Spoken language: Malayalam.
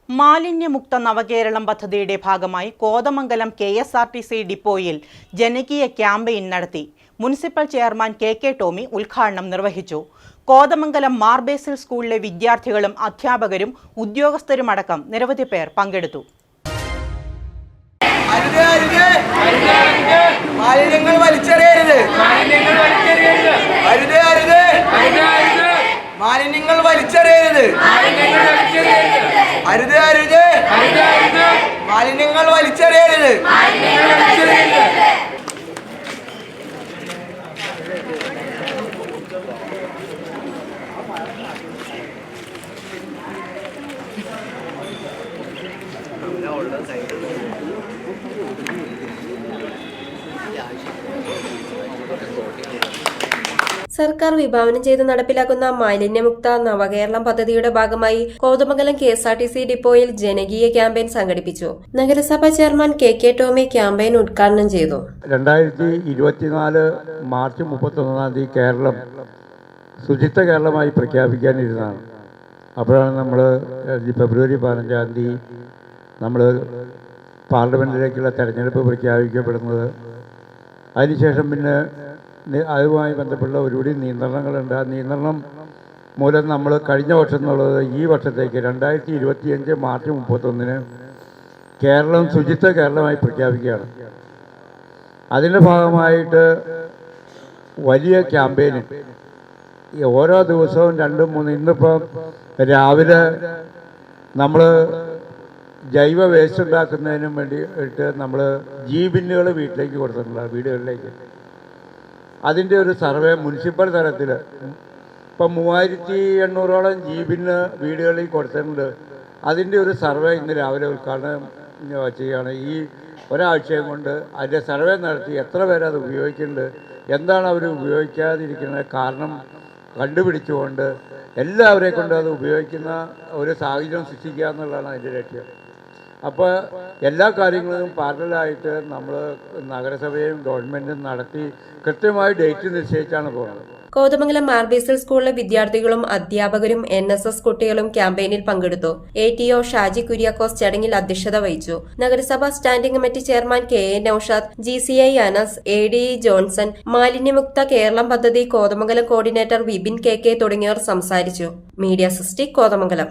മാലിന്യമുക്ത നവകേരളം പദ്ധതിയുടെ ഭാഗമായി കോതമംഗലം KSRTC ഡിപ്പോയിൽ ജനകീയ ക്യാമ്പയിൻ നടത്തി. മുനിസിപ്പൽ ചെയർമാൻ KK ടോമി ഉദ്ഘാടനം നിർവഹിച്ചു. കോതമംഗലം മാർ ബേസിൽ സ്കൂളിലെ വിദ്യാർത്ഥികളും അധ്യാപകരും ഉദ്യോഗസ്ഥരുമടക്കം നിരവധി പേർ പങ്കെടുത്തു. മാലിന്യങ്ങൾ വലിച്ചെറിയരുത്. മാലിന്യങ്ങൾ വലിച്ചെറിയരുത്. അരുത് അരുത് മാലിന്യങ്ങൾ വലിച്ചെറിയരുത്. സർക്കാർ വിഭാവനം ചെയ്ത് നടപ്പിലാക്കുന്ന മാലിന്യമുക്ത നവകേരളം പദ്ധതിയുടെ ഭാഗമായി കോതമംഗലം KSRTC ഡിപ്പോയിൽ ജനകീയ ക്യാമ്പയിൻ സംഘടിപ്പിച്ചു. നഗരസഭാ ചെയർമാൻ KK ടോമി ക്യാമ്പയിൻ ഉദ്ഘാടനം ചെയ്തു. 2024 മാർച്ച് 31 കേരളം ശുചിത്വ കേരളമായി പ്രഖ്യാപിക്കാനിരുന്നതാണ്. അപ്പോഴാണ് നമ്മൾ ഫെബ്രുവരി 15 നമ്മൾ പാർലമെന്റിലേക്കുള്ള തെരഞ്ഞെടുപ്പ് പ്രഖ്യാപിക്കപ്പെടുന്നത്. അതിനുശേഷം പിന്നെ അതുമായി ബന്ധപ്പെട്ട ഒരുപാട് നിയന്ത്രണങ്ങളുണ്ട്. ആ നിയന്ത്രണം മൂലം നമ്മൾ കഴിഞ്ഞ വർഷം എന്നുള്ളത് ഈ വർഷത്തേക്ക് 2025 മാർച്ച് 31 കേരളം ശുചിത്വ കേരളമായി പ്രഖ്യാപിക്കുകയാണ്. അതിൻ്റെ ഭാഗമായിട്ട് വലിയ ക്യാമ്പയിന് ഓരോ ദിവസവും 2-3 ഇന്നിപ്പം രാവിലെ നമ്മൾ ജൈവ വേസ്റ്റ് ഉണ്ടാക്കുന്നതിനും വേണ്ടിയിട്ട് നമ്മൾ ബിന്നുകൾ വീട്ടിലേക്ക് കൊടുത്തിട്ടുണ്ട്, വീടുകളിലേക്ക്. അതിൻ്റെ ഒരു സർവേ മുനിസിപ്പൽ തലത്തിൽ ഇപ്പം 3800ഓളം ബിന്ന് വീടുകളിൽ കൊടുത്തിട്ടുണ്ട്. അതിൻ്റെ ഒരു സർവേ ഇന്ന് രാവിലെ ഉദ്ഘാടനം ചെയ്യുകയാണ്. ഈ ഒരാഴ്ചയും കൊണ്ട് അതിൻ്റെ സർവേ നടത്തി എത്ര പേര് അത് ഉപയോഗിക്കുന്നുണ്ട്, എന്താണ് അവർ ഉപയോഗിക്കാതിരിക്കുന്നത് കാരണം കണ്ടുപിടിച്ചുകൊണ്ട് എല്ലാവരെ കൊണ്ട് അത് ഉപയോഗിക്കുന്ന ഒരു സാഹചര്യം സൃഷ്ടിക്കുക എന്നുള്ളതാണ് അതിൻ്റെ ലക്ഷ്യം. അപ്പോൾ എല്ലാ കാര്യങ്ങളും പാരലായിട്ട് നമ്മൾ നഗരസഭയും ഗവൺമെൻറ്റും നടത്തി കൃത്യമായി ഡേറ്റ് നിശ്ചയിച്ചാണ് പോകുന്നത്. കോതമംഗലം മാർ ബേസിൽ സ്കൂളിലെ വിദ്യാർത്ഥികളും അധ്യാപകരും NSS കുട്ടികളും ക്യാമ്പയിനിൽ പങ്കെടുത്തു. ATO ഷാജി കുര്യാക്കോസ് ചടങ്ങിൽ അധ്യക്ഷത വഹിച്ചു. നഗരസഭാ standing committee chairman KA Naushad, GCI Anas, ADE Johnson, മാലിന്യമുക്ത കേരളം പദ്ധതി കോതമംഗലം കോർഡിനേറ്റർ വിപിൻ KK തുടങ്ങിയവർ സംസാരിച്ചു. മീഡിയ സിസ്റ്റി കോതമംഗലം.